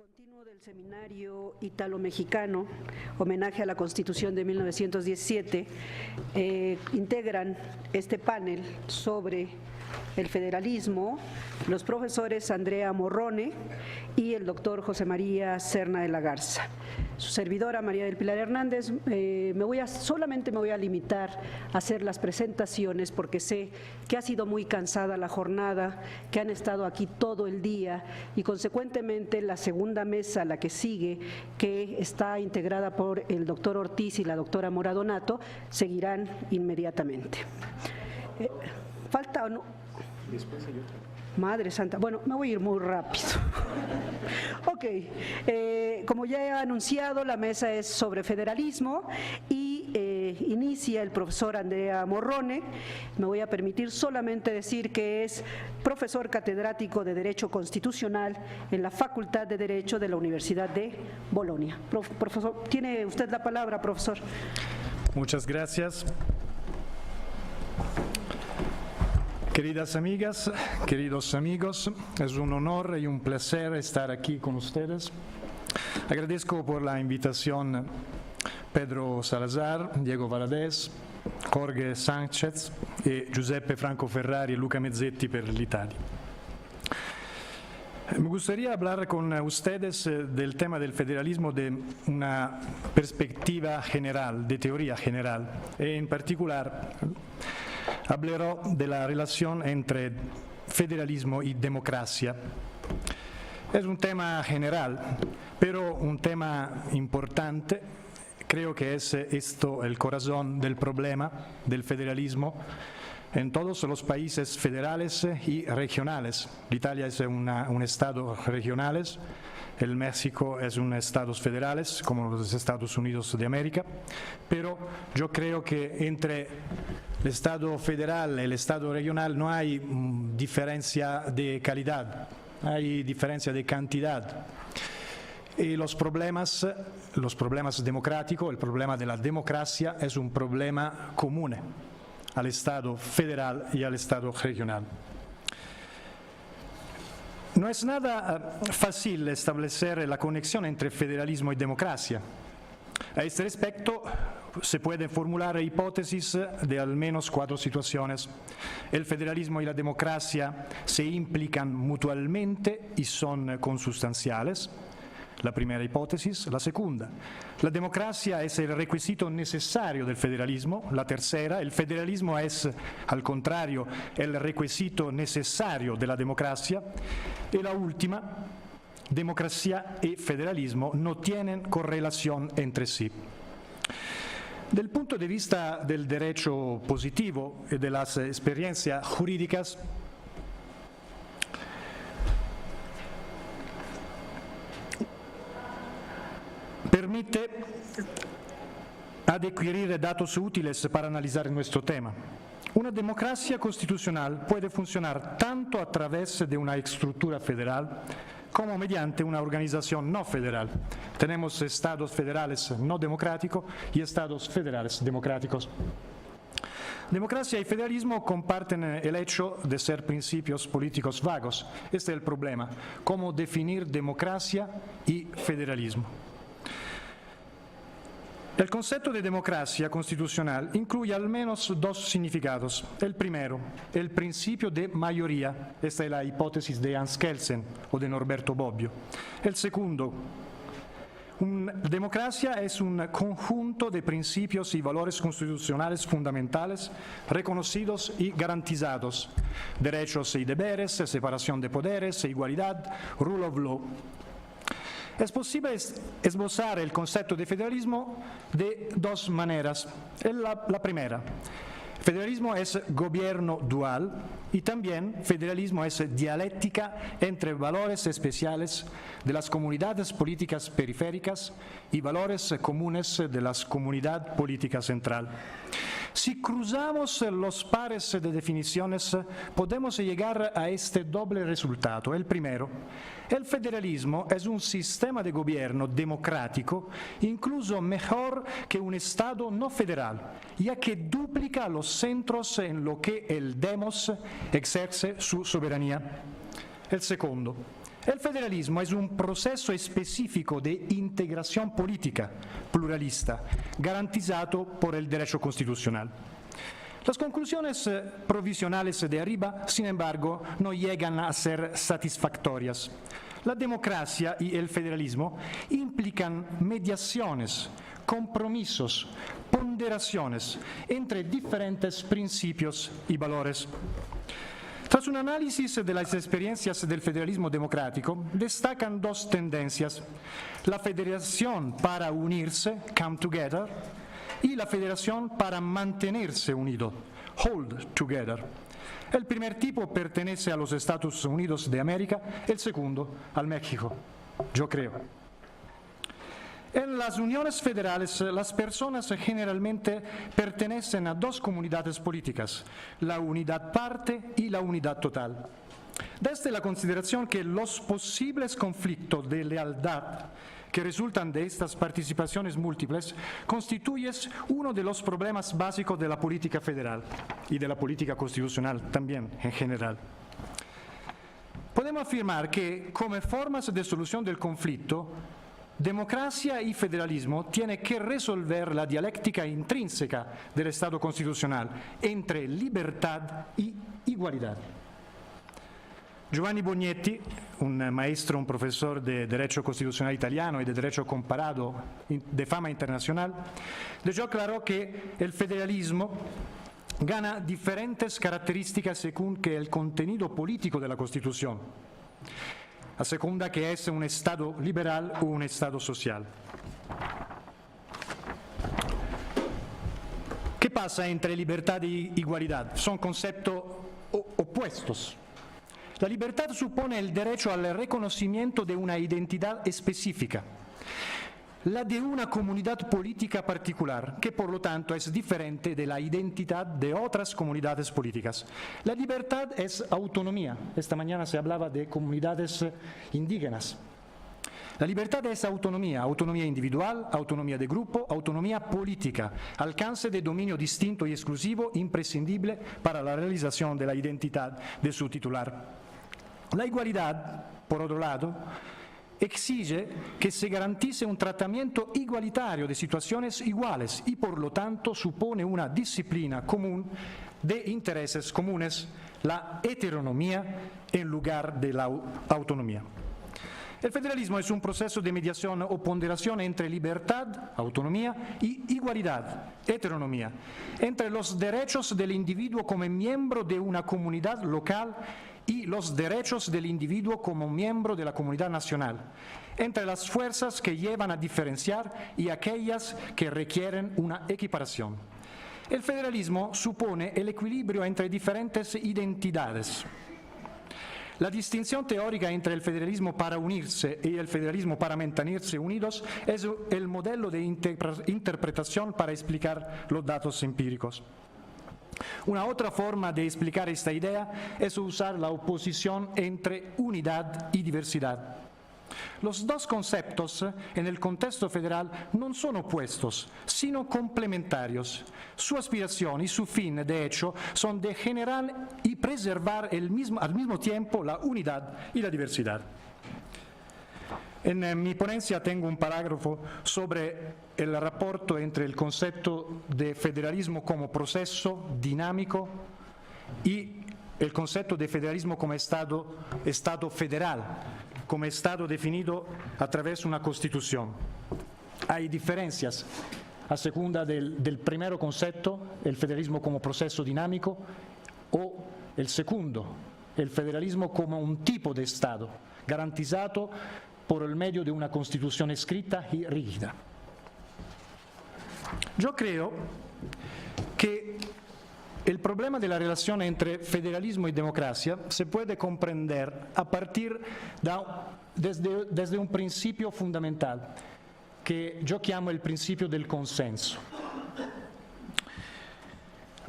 Continuo del seminario italo-mexicano, homenaje a la Constitución de 1917, integran este panel sobre el federalismo los profesores Andrea Morrone y el doctor José María Serna de la Garza. Su servidora María del Pilar Hernández, solamente me voy a limitar a hacer las presentaciones porque sé que ha sido muy cansada la jornada, que han estado aquí todo el día y consecuentemente la segunda mesa, la que sigue, que está integrada por el doctor Ortiz y la doctora Moradonato, seguirán inmediatamente. ¿Falta o no? Después hay otra. Madre Santa, bueno, me voy a ir muy rápido. Ok, como ya he anunciado, la mesa es sobre federalismo y inicia el profesor Andrea Morrone. Me voy a permitir solamente decir que es profesor catedrático de Derecho Constitucional en la Facultad de Derecho de la Universidad de Bolonia. Profesor, tiene usted la palabra, profesor. Muchas gracias. Queridas amigas, queridos amigos, es un honor y un placer estar aquí con ustedes. Agradezco por la invitación Pedro Salazar, Diego Valadez, Jorge Sánchez y Giuseppe Franco Ferrari y Luca Mezzetti por l'Italia. Me gustaría hablar con ustedes del tema del federalismo de una perspectiva general, de teoría general, y en particular hablaré de la relación entre federalismo y democracia. Es un tema general, pero un tema importante. Creo que es esto el corazón del problema del federalismo en todos los países federales y regionales. Italia es un estado regional, el México es un estado federal, como los Estados Unidos de América, pero yo creo que entre el estado federal y el estado regional no hay diferencia de calidad, hay diferencia de cantidad. Y los problemas democráticos, el problema de la democracia es un problema común al Estado federal y al Estado regional. No es nada fácil establecer la conexión entre federalismo y democracia. A este respecto, se pueden formular hipótesis de al menos 4 situaciones. El federalismo y la democracia se implican mutuamente y son consustanciales. La primera hipótesis. La segunda, la democracia es el requisito necesario del federalismo. La tercera, el federalismo es, al contrario, el requisito necesario de la democracia. Y la última, democracia y federalismo no tienen correlación entre sí. Del punto de vista del derecho positivo y de las experiencias jurídicas, permite adquirir datos útiles para analizar nuestro tema. Una democracia constitucional puede funcionar tanto a través de una estructura federal como mediante una organización no federal. Tenemos estados federales no democráticos y estados federales democráticos. Democracia y federalismo comparten el hecho de ser principios políticos vagos. Este es el problema, cómo definir democracia y federalismo. El concepto de democracia constitucional incluye al menos 2 significados. El primero, el principio de mayoría. Esta es la hipótesis de Hans Kelsen o de Norberto Bobbio. El segundo, democracia es un conjunto de principios y valores constitucionales fundamentales reconocidos y garantizados. Derechos y deberes, separación de poderes, igualdad, rule of law. Es posible esbozar el concepto de federalismo de 2 maneras. La primera, federalismo es gobierno dual y también federalismo es dialéctica entre valores especiales de las comunidades políticas periféricas y valores comunes de la comunidad política central. Si cruzamos los pares de definiciones, podemos llegar a este doble resultado. El primero, el federalismo es un sistema de gobierno democrático, incluso mejor que un Estado no federal, ya que duplica los centros en los que el demos ejerce su soberanía. El segundo, El federalismo es un proceso específico de integración política pluralista, garantizado por el derecho constitucional. Las conclusiones provisionales de arriba, sin embargo, no llegan a ser satisfactorias. La democracia y el federalismo implican mediaciones, compromisos, ponderaciones entre diferentes principios y valores. Tras un análisis de las experiencias del federalismo democrático, destacan dos tendencias: la federación para unirse, come together, y la federación para mantenerse unido, hold together. El primer tipo pertenece a los Estados Unidos de América, el segundo al México, yo creo. En las uniones federales, las personas generalmente pertenecen a dos comunidades políticas, la unidad parte y la unidad total. Desde la consideración que los posibles conflictos de lealtad que resultan de estas participaciones múltiples constituyen uno de los problemas básicos de la política federal y de la política constitucional también en general. Podemos afirmar que, como formas de solución del conflicto, democracia y federalismo tienen que resolver la dialéctica intrínseca del Estado constitucional entre libertad y igualdad. Giovanni Bognetti, un maestro, un profesor de Derecho Constitucional italiano y de Derecho Comparado de fama internacional, dejó claro que el federalismo gana diferentes características según que el contenido político de la Constitución, a segunda que es un Estado liberal o un Estado social. ¿Qué pasa entre libertad y igualdad? Son conceptos opuestos. La libertad supone el derecho al reconocimiento de una identidad específica, la de una comunidad política particular, que por lo tanto es diferente de la identidad de otras comunidades políticas. La libertad es autonomía. Esta mañana se hablaba de comunidades indígenas. La libertad es autonomía, autonomía individual, autonomía de grupo, autonomía política, alcance de dominio distinto y exclusivo imprescindible para la realización de la identidad de su titular. La igualdad, por otro lado, exige que se garantice un tratamiento igualitario de situaciones iguales y, por lo tanto, supone una disciplina común de intereses comunes, la heteronomía en lugar de la autonomía. El federalismo es un proceso de mediación o ponderación entre libertad, autonomía, y igualdad, heteronomía, entre los derechos del individuo como miembro de una comunidad local y los derechos del individuo como miembro de la comunidad nacional, entre las fuerzas que llevan a diferenciar y aquellas que requieren una equiparación. El federalismo supone el equilibrio entre diferentes identidades. La distinción teórica entre el federalismo para unirse y el federalismo para mantenerse unidos es el modelo de interpretación para explicar los datos empíricos. Una otra forma de explicar esta idea es usar la oposición entre unidad y diversidad. Los dos conceptos en el contexto federal no son opuestos, sino complementarios. Su aspiración y su fin, de hecho, son de generar y preservar al mismo tiempo la unidad y la diversidad. En mi ponencia tengo un parágrafo sobre el rapporto entre el concepto de federalismo como proceso dinámico y el concepto de federalismo como Estado federal, como Estado definido a través de una Constitución. Hay diferencias a segunda del primer concepto, el federalismo como proceso dinámico, o el segundo, el federalismo como un tipo de Estado, garantizado por el medio de una Constitución escrita y rígida. Yo creo que el problema de la relación entre federalismo y democracia se puede comprender a partir desde un principio fundamental que yo llamo el principio del consenso.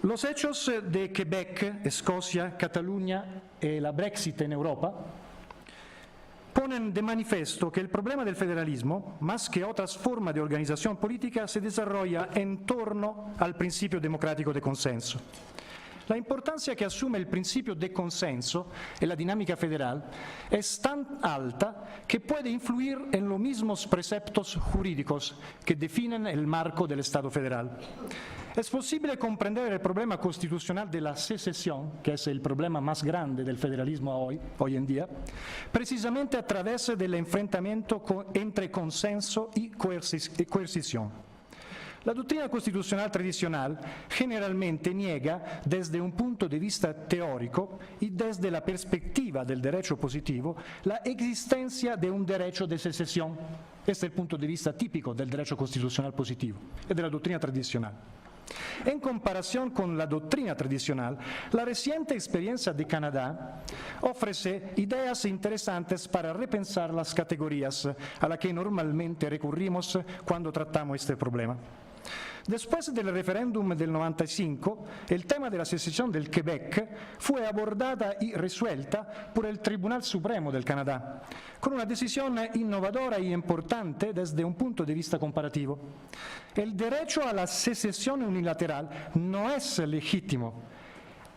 Los hechos de Quebec, Escocia, Cataluña y la Brexit en Europa ponen de manifiesto que el problema del federalismo, más que otras formas de organización política, se desarrolla en torno al principio democrático de consenso. La importancia que asume el principio de consenso en la dinámica federal es tan alta que puede influir en los mismos preceptos jurídicos que definen el marco del Estado federal. Es posible comprender el problema constitucional de la secesión, que es el problema más grande del federalismo hoy en día, precisamente a través del enfrentamiento entre consenso y coercición. La doctrina constitucional tradicional generalmente niega desde un punto de vista teórico y desde la perspectiva del derecho positivo la existencia de un derecho de secesión. Este es el punto de vista típico del derecho constitucional positivo y de la doctrina tradicional. En comparación con la doctrina tradicional, la reciente experiencia de Canadá ofrece ideas interesantes para repensar las categorías a las que normalmente recurrimos cuando tratamos este problema. Después del referéndum del 95, el tema de la secesión del Quebec fue abordada y resuelta por el Tribunal Supremo del Canadá, con una decisión innovadora y importante desde un punto de vista comparativo. El derecho a la secesión unilateral no es legítimo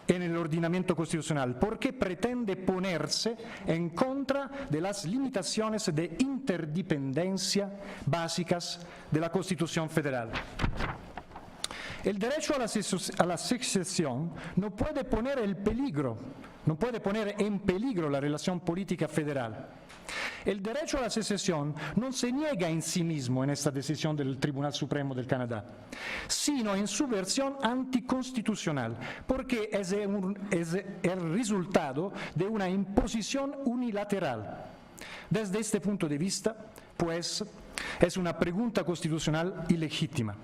en el ordenamiento constitucional porque pretende ponerse en contra de las limitaciones de interdependencia básicas de la Constitución federal. El derecho a la secesión no puede poner en peligro la relación política federal. El derecho a la secesión no se niega en sí mismo en esta decisión del Tribunal Supremo del Canadá, sino en su versión anticonstitucional, porque es el resultado de una imposición unilateral. Desde este punto de vista, pues, es una pregunta constitucional ilegítima.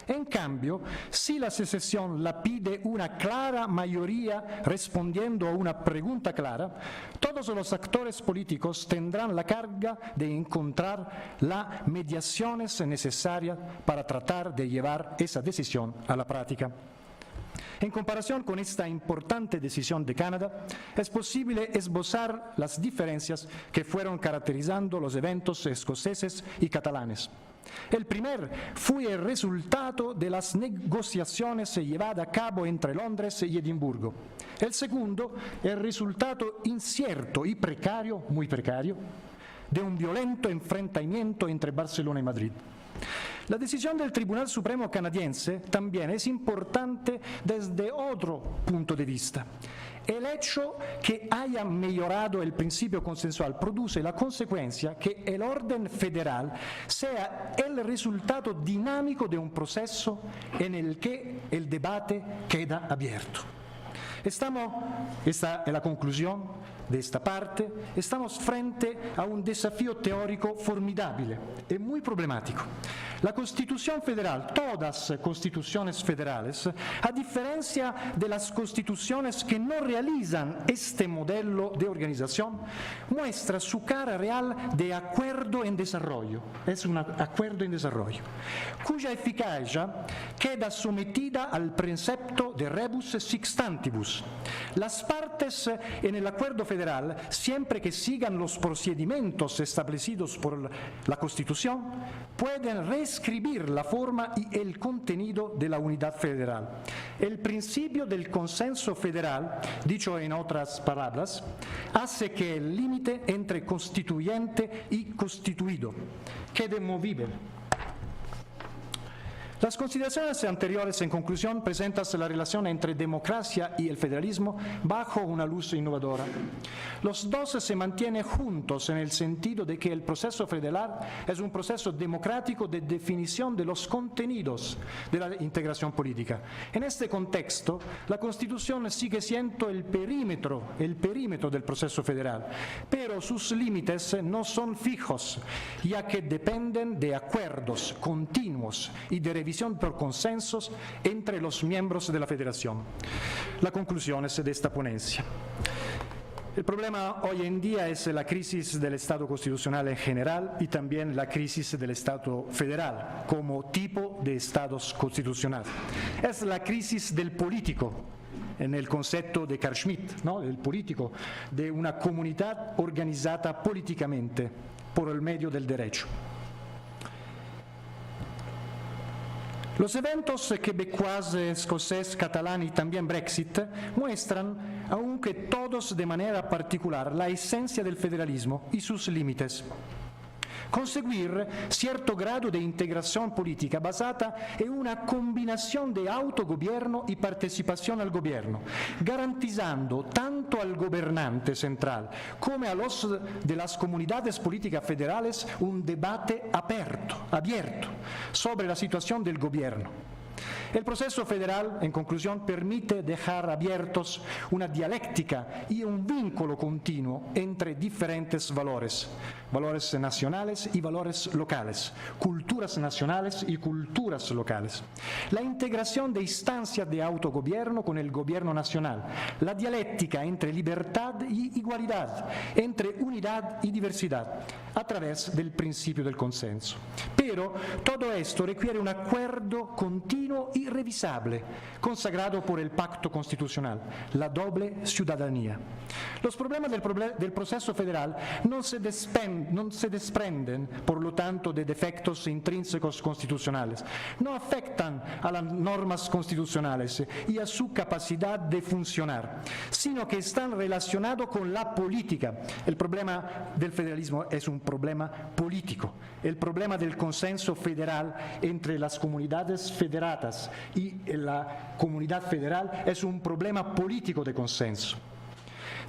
En cambio, si la secesión la pide una clara mayoría respondiendo a una pregunta clara, todos los actores políticos tendrán la carga de encontrar las mediaciones necesarias para tratar de llevar esa decisión a la práctica. En comparación con esta importante decisión de Canadá, es posible esbozar las diferencias que fueron caracterizando los eventos escoceses y catalanes. El primer fue el resultado de las negociaciones llevadas a cabo entre Londres y Edimburgo. El segundo, el resultado incierto y precario, muy precario, de un violento enfrentamiento entre Barcelona y Madrid. La decisión del Tribunal Supremo canadiense también es importante desde otro punto de vista. El hecho que haya mejorado el principio consensual produce la consecuencia que el orden federal sea el resultado dinámico de un proceso en el que el debate queda abierto. Esta es la conclusión de esta parte. Estamos frente a un desafío teórico formidable y muy problemático. La Constitución federal, todas constituciones federales, a diferencia de las constituciones que no realizan este modelo de organización, muestra su cara real de acuerdo en desarrollo. Es un acuerdo en desarrollo, cuya eficacia queda sometida al precepto de rebus sic stantibus. Las partes en el acuerdo federal, siempre que sigan los procedimientos establecidos por la Constitución, pueden reescribir la forma y el contenido de la unidad federal. El principio del consenso federal, dicho en otras palabras, hace que el límite entre constituyente y constituido quede movible. Las consideraciones anteriores, en conclusión, presentan la relación entre democracia y el federalismo bajo una luz innovadora. Los dos se mantienen juntos en el sentido de que el proceso federal es un proceso democrático de definición de los contenidos de la integración política. En este contexto, la Constitución sigue siendo el perímetro del proceso federal, pero sus límites no son fijos, ya que dependen de acuerdos continuos y de revisión por consensos entre los miembros de la Federación. La conclusión es de esta ponencia. El problema hoy en día es la crisis del Estado constitucional en general y también la crisis del Estado federal como tipo de Estados constitucional. Es la crisis del político, en el concepto de Carl Schmitt, ¿no? El político, de una comunidad organizada políticamente por el medio del derecho. Los eventos quebecuas, escocés, catalán y también Brexit muestran, aunque todos de manera particular, la esencia del federalismo y sus límites. Conseguir cierto grado de integración política basada en una combinación de autogobierno y participación al gobierno, garantizando tanto al gobernante central como a los de las comunidades políticas federales un debate abierto sobre la situación del gobierno. El proceso federal, en conclusión, permite dejar abiertos una dialéctica y un vínculo continuo entre diferentes valores nacionales y valores locales, culturas nacionales y culturas locales. La integración de instancias de autogobierno con el gobierno nacional, la dialéctica entre libertad y igualdad, entre unidad y diversidad, a través del principio del consenso. Pero todo esto requiere un acuerdo continuo y revisable, consagrado por el Pacto Constitucional, la doble ciudadanía. Los problemas del proceso federal no se desprenden, por lo tanto, de defectos intrínsecos constitucionales, no afectan a las normas constitucionales y a su capacidad de funcionar, sino que están relacionados con la política. El problema del federalismo es un problema político. El problema del consenso federal entre las comunidades federadas y la comunidad federal es un problema político de consenso.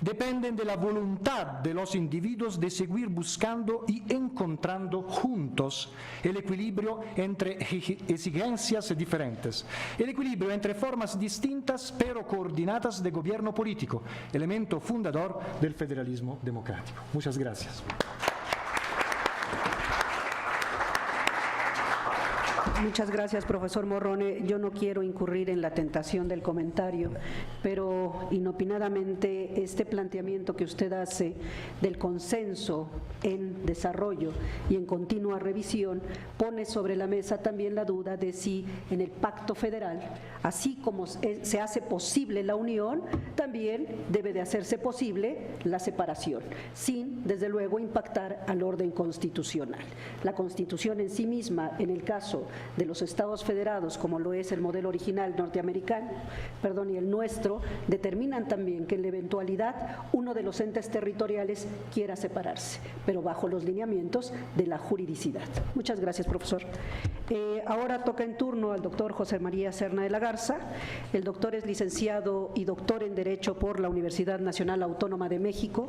Dependen de la voluntad de los individuos de seguir buscando y encontrando juntos el equilibrio entre exigencias diferentes, el equilibrio entre formas distintas pero coordinadas de gobierno político, elemento fundador del federalismo democrático. Muchas gracias. Muchas gracias, profesor Morrone. Yo no quiero incurrir en la tentación del comentario, pero inopinadamente este planteamiento que usted hace del consenso en desarrollo y en continua revisión pone sobre la mesa también la duda de si en el pacto federal, así como se hace posible la unión, también debe de hacerse posible la separación, sin, desde luego, impactar al orden constitucional. La Constitución en sí misma, en el caso de los estados federados, como lo es el modelo original norteamericano, y el nuestro, determinan también que en la eventualidad uno de los entes territoriales quiera separarse, pero bajo los lineamientos de la juridicidad. Muchas gracias, profesor. Ahora toca en turno al doctor José María Serna de la Garza. El doctor es licenciado y doctor en Derecho por la Universidad Nacional Autónoma de México,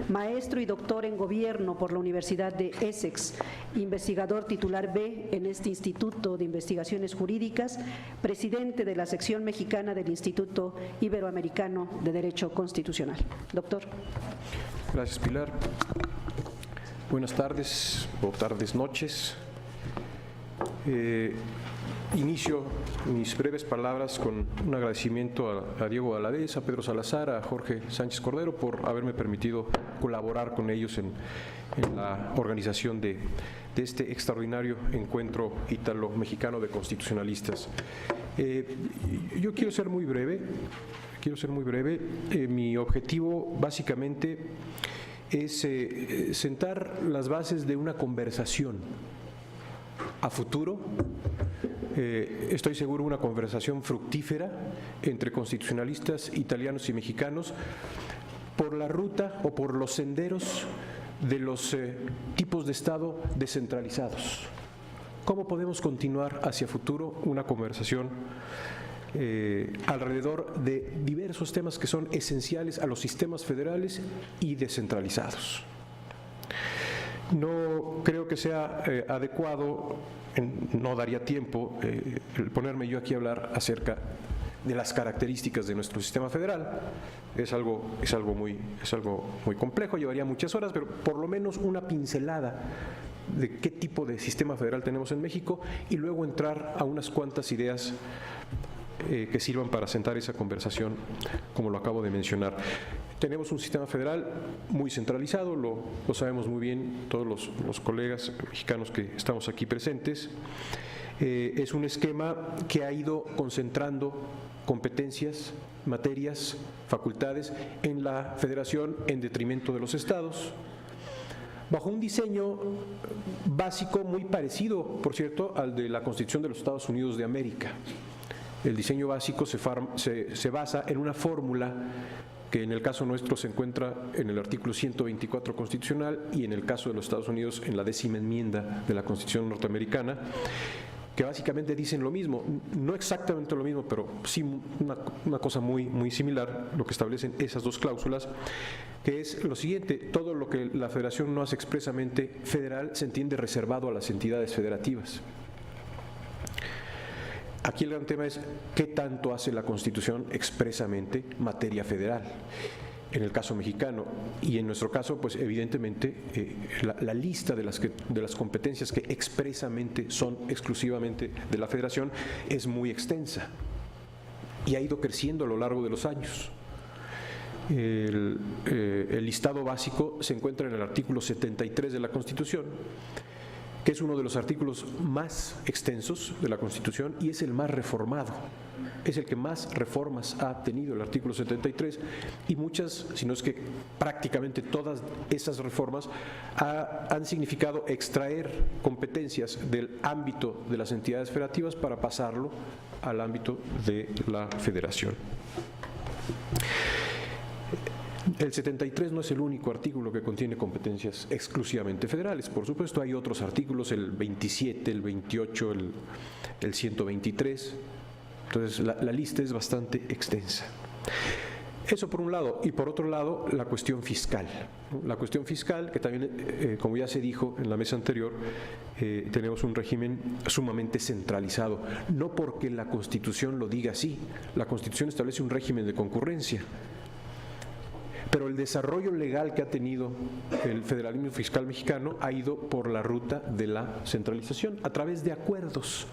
maestro y doctor en Gobierno por la Universidad de Essex, investigador titular B en este Instituto de Investigaciones Jurídicas, presidente de la sección mexicana del Instituto Iberoamericano de Derecho Constitucional. Doctor. Gracias, Pilar. Buenas tardes o tardes, noches. Inicio mis breves palabras con un agradecimiento a Diego Valadez, a Pedro Salazar, a Jorge Sánchez Cordero por haberme permitido colaborar con ellos en la organización de este extraordinario encuentro ítalo-mexicano de constitucionalistas. Yo quiero ser muy breve. Mi objetivo básicamente es sentar las bases de una conversación a futuro. Estoy seguro una conversación fructífera entre constitucionalistas italianos y mexicanos por la ruta o por los senderos de los tipos de Estado descentralizados. ¿Cómo podemos continuar hacia futuro una conversación alrededor de diversos temas que son esenciales a los sistemas federales y descentralizados? No creo que sea adecuado, no daría tiempo el ponerme yo aquí a hablar acerca de las características de nuestro sistema federal. Es algo muy complejo, llevaría muchas horas, pero por lo menos una pincelada de qué tipo de sistema federal tenemos en México y luego entrar a unas cuantas ideas que sirvan para sentar esa conversación, como lo acabo de mencionar. Tenemos un sistema federal muy centralizado, lo sabemos muy bien todos los colegas mexicanos que estamos aquí presentes. Es un esquema que ha ido concentrando competencias, materias, facultades en la federación en detrimento de los estados. bajo un diseño básico muy parecido, por cierto, al de la Constitución de los Estados Unidos de América. El diseño básico se basa en una fórmula que en el caso nuestro se encuentra en el artículo 124 constitucional y en el caso de los Estados Unidos en la 10ª enmienda de la Constitución norteamericana, que básicamente dicen lo mismo, no exactamente lo mismo, pero sí una cosa muy similar, lo que establecen esas dos cláusulas, que es lo siguiente: todo lo que la Federación no hace expresamente federal se entiende reservado a las entidades federativas. Aquí el gran tema es qué tanto hace la Constitución expresamente materia federal. En el caso mexicano y en nuestro caso, pues evidentemente la lista de las competencias que expresamente son exclusivamente de la Federación es muy extensa y ha ido creciendo a lo largo de los años. El listado básico se encuentra en el artículo 73 de la Constitución, que es uno de los artículos más extensos de la Constitución y es el más reformado. Es el que más reformas ha tenido, el artículo 73, y muchas, si no es que prácticamente todas esas reformas han significado extraer competencias del ámbito de las entidades federativas para pasarlo al ámbito de la Federación. El 73 no es el único artículo que contiene competencias exclusivamente federales. Por supuesto, hay otros artículos, el 27, el 28, el 123. Entonces, la lista es bastante extensa. Eso por un lado. Y por otro lado, la cuestión fiscal. La cuestión fiscal, que también, como ya se dijo en la mesa anterior, tenemos un régimen sumamente centralizado. No porque la Constitución lo diga así. La Constitución establece un régimen de concurrencia. Pero el desarrollo legal que ha tenido el federalismo fiscal mexicano ha ido por la ruta de la centralización, a través de acuerdos,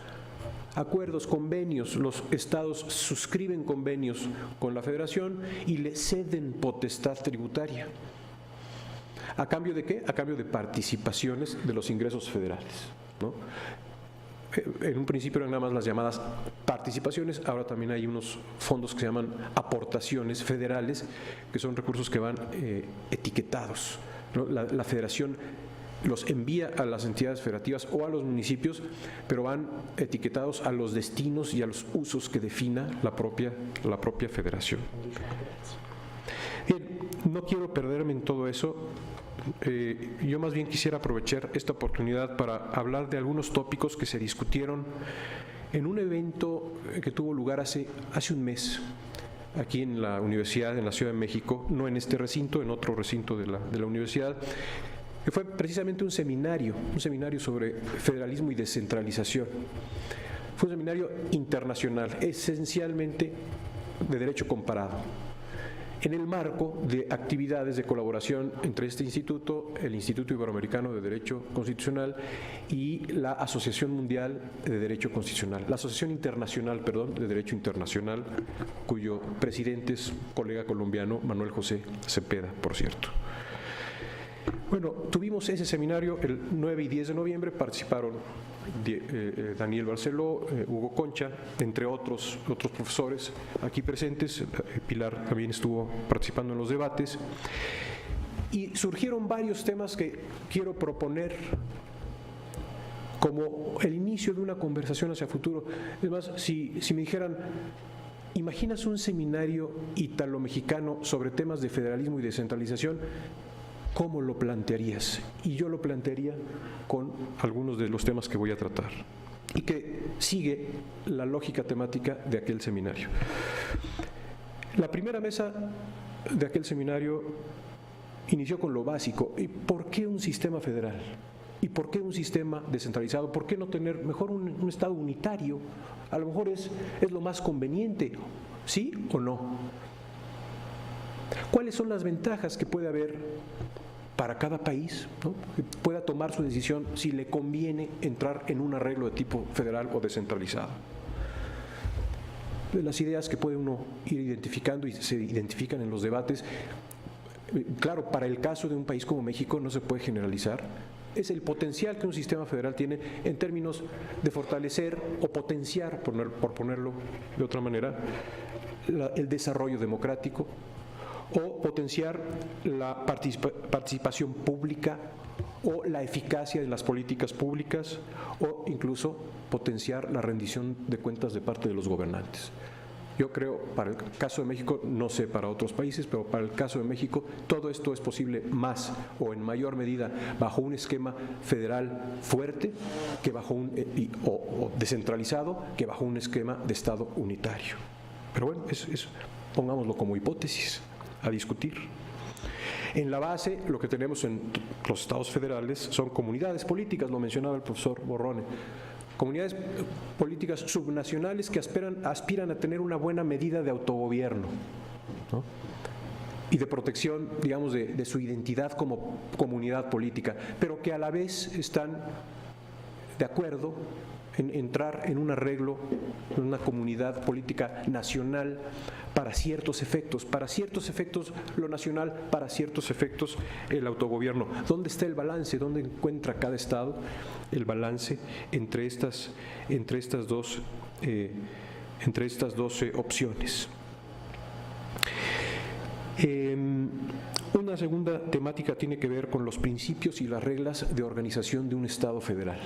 convenios. Los estados suscriben convenios con la Federación y le ceden potestad tributaria. ¿A cambio de qué? A cambio de participaciones de los ingresos federales, ¿no? En un principio eran nada más las llamadas participaciones, ahora también hay unos fondos que se llaman aportaciones federales, que son recursos que van etiquetados, ¿no? La Federación los envía a las entidades federativas o a los municipios, pero van etiquetados a los destinos y a los usos que defina la propia Federación. Bien, no quiero perderme en todo eso. Yo más bien quisiera aprovechar esta oportunidad para hablar de algunos tópicos que se discutieron en un evento que tuvo lugar hace un mes aquí en la universidad, en la Ciudad de México, no en este recinto, en otro recinto de la universidad, que fue precisamente un seminario sobre federalismo y descentralización. Fue un seminario internacional, esencialmente de derecho comparado, en el marco de actividades de colaboración entre este instituto, el Instituto Iberoamericano de Derecho Constitucional y la Asociación Mundial de Derecho Constitucional, la Asociación Internacional, de Derecho Internacional, cuyo presidente es colega colombiano Manuel José Cepeda, por cierto. Bueno, tuvimos ese seminario el 9 y 10 de noviembre, participaron Daniel Barceló, Hugo Concha, entre otros profesores aquí presentes. Pilar también estuvo participando en los debates. Y surgieron varios temas que quiero proponer como el inicio de una conversación hacia futuro. Es más, si me dijeran, ¿imaginas un seminario italo-mexicano sobre temas de federalismo y descentralización? ¿Cómo lo plantearías? Y yo lo plantearía con algunos de los temas que voy a tratar y que sigue la lógica temática de aquel seminario. La primera mesa de aquel seminario inició con lo básico. ¿Y por qué un sistema federal? ¿Y por qué un sistema descentralizado? ¿Por qué no tener mejor un Estado unitario? A lo mejor es lo más conveniente, ¿sí o no? ¿Cuáles son las ventajas que puede haber para cada país, ¿no? Que pueda tomar su decisión si le conviene entrar en un arreglo de tipo federal o descentralizado? Las ideas que puede uno ir identificando y se identifican en los debates, claro, para el caso de un país como México no se puede generalizar, es el potencial que un sistema federal tiene en términos de fortalecer o potenciar, por ponerlo de otra manera, el desarrollo democrático, o potenciar la participación pública o la eficacia de las políticas públicas, o incluso potenciar la rendición de cuentas de parte de los gobernantes. Yo creo, para el caso de México, no sé para otros países, pero para el caso de México, todo esto es posible más o en mayor medida bajo un esquema federal fuerte que bajo o descentralizado que bajo un esquema de Estado unitario. Pero bueno, eso pongámoslo como hipótesis a discutir. En la base, lo que tenemos en los estados federales son comunidades políticas, lo mencionaba el profesor Borrone, comunidades políticas subnacionales que aspiran a tener una buena medida de autogobierno, ¿no? Y de protección, digamos, de su identidad como comunidad política, pero que a la vez están de acuerdo en entrar en un arreglo, en una comunidad política nacional para ciertos efectos lo nacional, para ciertos efectos el autogobierno. ¿Dónde está el balance? ¿Dónde encuentra cada estado el balance entre estas dos opciones? Una segunda temática tiene que ver con los principios y las reglas de organización de un Estado federal.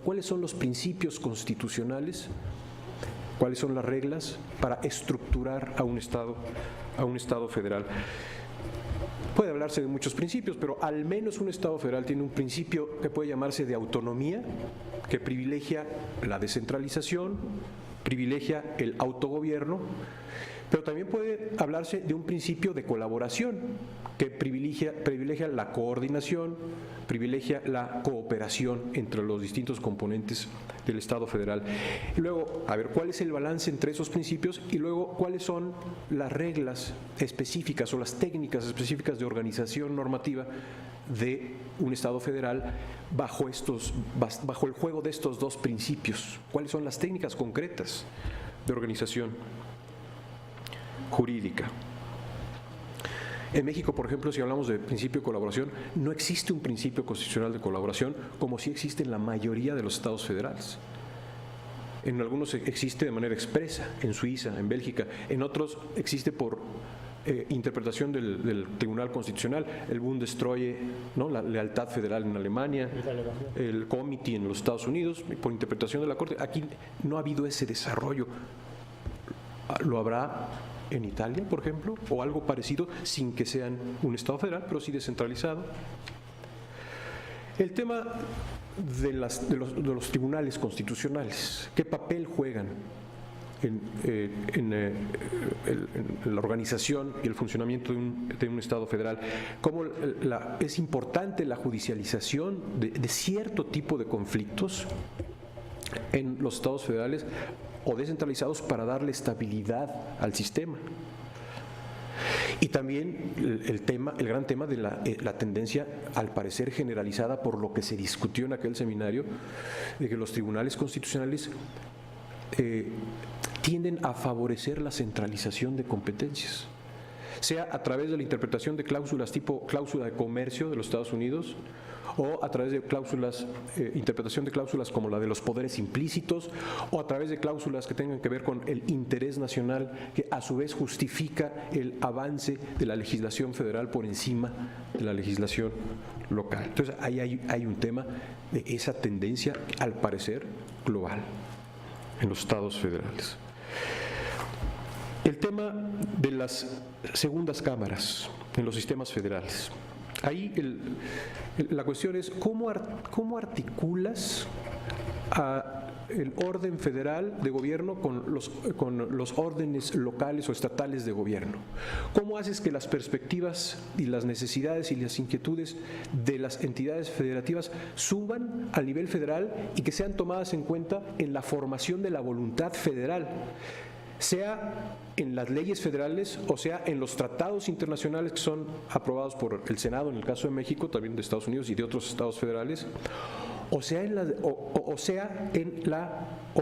¿Cuáles son los principios constitucionales? ¿Cuáles son las reglas para estructurar a un Estado federal? Puede hablarse de muchos principios, pero al menos un Estado federal tiene un principio que puede llamarse de autonomía, que privilegia la descentralización, privilegia el autogobierno, pero también puede hablarse de un principio de colaboración que privilegia la coordinación, privilegia la cooperación entre los distintos componentes del Estado federal. Y luego, a ver, ¿cuál es el balance entre esos principios? Y luego, ¿cuáles son las reglas específicas o las técnicas específicas de organización normativa de un Estado federal bajo el juego de estos dos principios? ¿Cuáles son las técnicas concretas de organización jurídica? En México, por ejemplo, si hablamos de principio de colaboración, no existe un principio constitucional de colaboración como sí existe en la mayoría de los estados federales. En algunos existe de manera expresa, en Suiza, en Bélgica, en otros existe por interpretación del Tribunal Constitucional, el Bundestreue, ¿no? La lealtad federal en Alemania, el Comity en los Estados Unidos, por interpretación de la Corte. Aquí no ha habido ese desarrollo. ¿Lo habrá en Italia, por ejemplo, o algo parecido, sin que sean un Estado federal, pero sí descentralizado? El tema de los tribunales constitucionales, ¿qué papel juegan en la organización y el funcionamiento de un Estado federal? ¿Cómo es importante la judicialización de cierto tipo de conflictos en los Estados federales o descentralizados para darle estabilidad al sistema? Y también el gran tema de la tendencia, al parecer generalizada por lo que se discutió en aquel seminario, de que los tribunales constitucionales tienden a favorecer la centralización de competencias, sea a través de la interpretación de cláusulas tipo cláusula de comercio de los Estados Unidos, o a través de interpretación de cláusulas como la de los poderes implícitos, o a través de cláusulas que tengan que ver con el interés nacional, que a su vez justifica el avance de la legislación federal por encima de la legislación local. Entonces, ahí hay un tema de esa tendencia, al parecer, global en los estados federales. El tema de las segundas cámaras en los sistemas federales. Ahí la cuestión es cómo articulas el orden federal de gobierno con los órdenes locales o estatales de gobierno. ¿Cómo haces que las perspectivas y las necesidades y las inquietudes de las entidades federativas suban al nivel federal y que sean tomadas en cuenta en la formación de la voluntad federal, sea en las leyes federales o sea en los tratados internacionales que son aprobados por el Senado, en el caso de México, también de Estados Unidos y de otros estados federales, o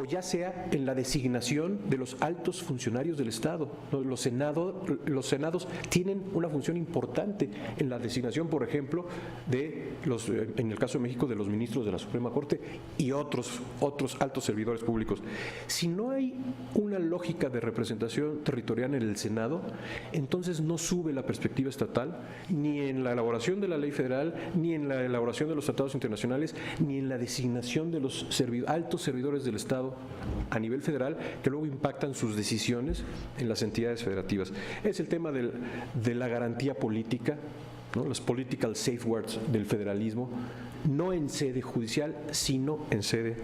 ya sea en la designación de los altos funcionarios del Estado. Los senados tienen una función importante en la designación, por ejemplo, en el caso de México, de los ministros de la Suprema Corte y otros altos servidores públicos. Si no hay una lógica de representación territorial en el Senado, entonces no sube la perspectiva estatal, ni en la elaboración de la ley federal, ni en la elaboración de los tratados internacionales, ni en la designación de los altos servidores del Estado a nivel federal, que luego impactan sus decisiones en las entidades federativas. Es el tema de la garantía política, ¿no? Los political safeguards del federalismo, no en sede judicial, sino en sede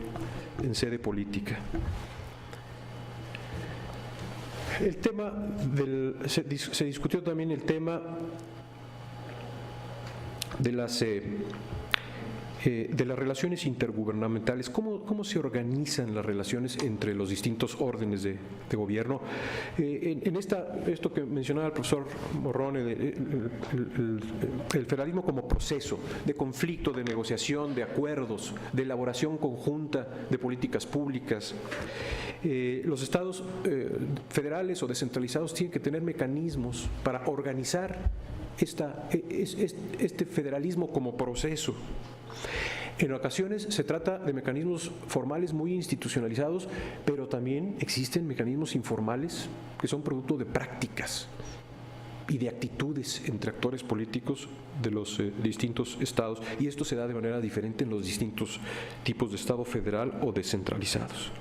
política. El tema se discutió también el tema de las relaciones intergubernamentales, cómo se organizan las relaciones entre los distintos órdenes de gobierno. Esto que mencionaba el profesor Morrone, el federalismo como proceso de conflicto, de negociación, de acuerdos, de elaboración conjunta de políticas públicas. Los estados federales o descentralizados tienen que tener mecanismos para organizar este federalismo como proceso. En ocasiones se trata de mecanismos formales muy institucionalizados, pero también existen mecanismos informales que son producto de prácticas y de actitudes entre actores políticos de los distintos estados, y esto se da de manera diferente en los distintos tipos de estado federal o descentralizados.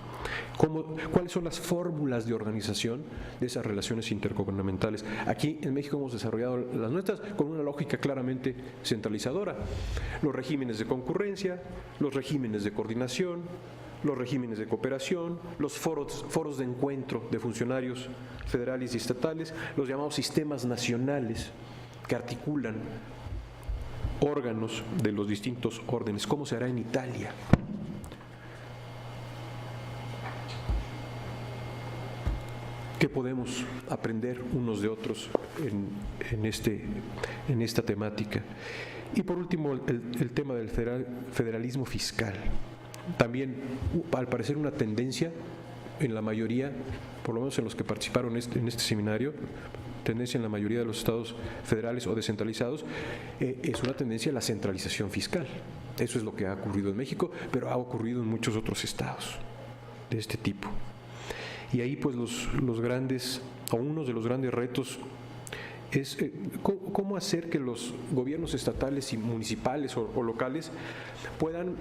¿Cuáles son las fórmulas de organización de esas relaciones intergubernamentales? Aquí en México hemos desarrollado las nuestras con una lógica claramente centralizadora. Los regímenes de concurrencia, los regímenes de coordinación, los regímenes de cooperación, los foros de encuentro de funcionarios federales y estatales, los llamados sistemas nacionales que articulan órganos de los distintos órdenes. ¿Cómo se hará en Italia? ¿Qué podemos aprender unos de otros en esta temática? Y por último, el tema del federalismo fiscal. También, al parecer, una tendencia en la mayoría, por lo menos en los que participaron en este seminario, tendencia en la mayoría de los estados federales o descentralizados, es una tendencia a la centralización fiscal. Eso es lo que ha ocurrido en México, pero ha ocurrido en muchos otros estados de este tipo. Y ahí pues los grandes, o uno de los grandes retos es cómo hacer que los gobiernos estatales y municipales o locales puedan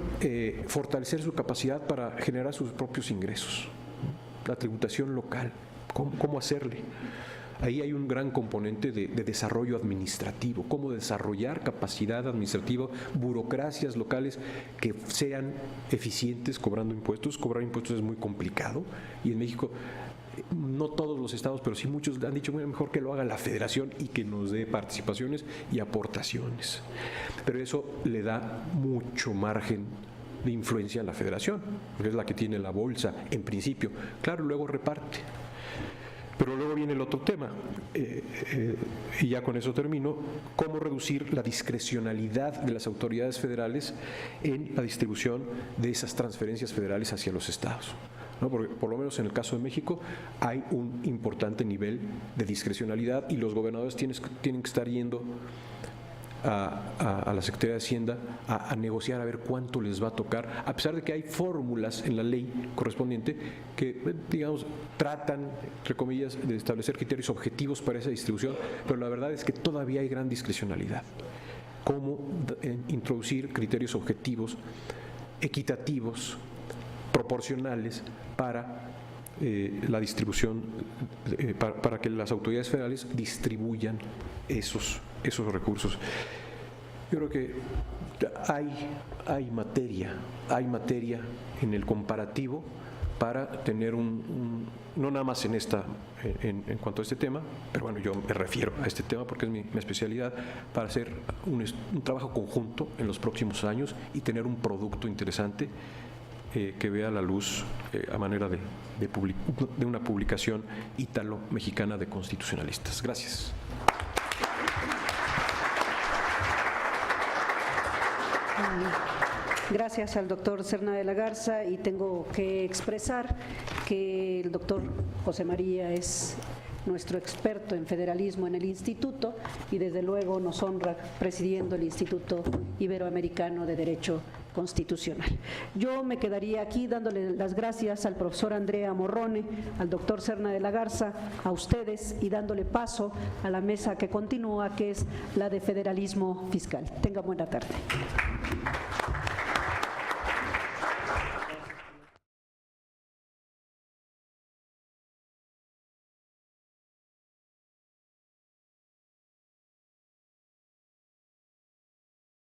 fortalecer su capacidad para generar sus propios ingresos. La tributación local, ¿cómo hacerle? Ahí hay un gran componente de desarrollo administrativo, cómo desarrollar capacidad administrativa, burocracias locales que sean eficientes cobrando impuestos. Cobrar impuestos es muy complicado y en México no todos los estados, pero sí muchos han dicho mejor que lo haga la federación y que nos dé participaciones y aportaciones. Pero eso le da mucho margen de influencia a la federación, porque es la que tiene la bolsa en principio. Claro, luego reparte. Pero luego viene el otro tema, y ya con eso termino, cómo reducir la discrecionalidad de las autoridades federales en la distribución de esas transferencias federales hacia los estados, ¿no? Porque por lo menos en el caso de México hay un importante nivel de discrecionalidad y los gobernadores tienen que estar yendo a la Secretaría de Hacienda a negociar a ver cuánto les va a tocar, a pesar de que hay fórmulas en la ley correspondiente que, digamos, tratan, entre comillas, de establecer criterios objetivos para esa distribución, pero la verdad es que todavía hay gran discrecionalidad. Cómo introducir criterios objetivos, equitativos, proporcionales para la distribución, para que las autoridades federales distribuyan esos recursos. Yo creo que hay materia en el comparativo para tener no nada más en cuanto a este tema, pero bueno, yo me refiero a este tema porque es mi especialidad, para hacer un trabajo conjunto en los próximos años y tener un producto interesante que vea la luz a manera de una publicación ítalo-mexicana de constitucionalistas. Gracias. Gracias al doctor Serna de la Garza, y tengo que expresar que el doctor José María es nuestro experto en federalismo en el instituto y desde luego nos honra presidiendo el Instituto Iberoamericano de Derecho Constitucional. Yo me quedaría aquí dándole las gracias al profesor Andrea Morrone, al doctor Serna de la Garza, a ustedes, y dándole paso a la mesa que continúa, que es la de federalismo fiscal. Tenga buena tarde.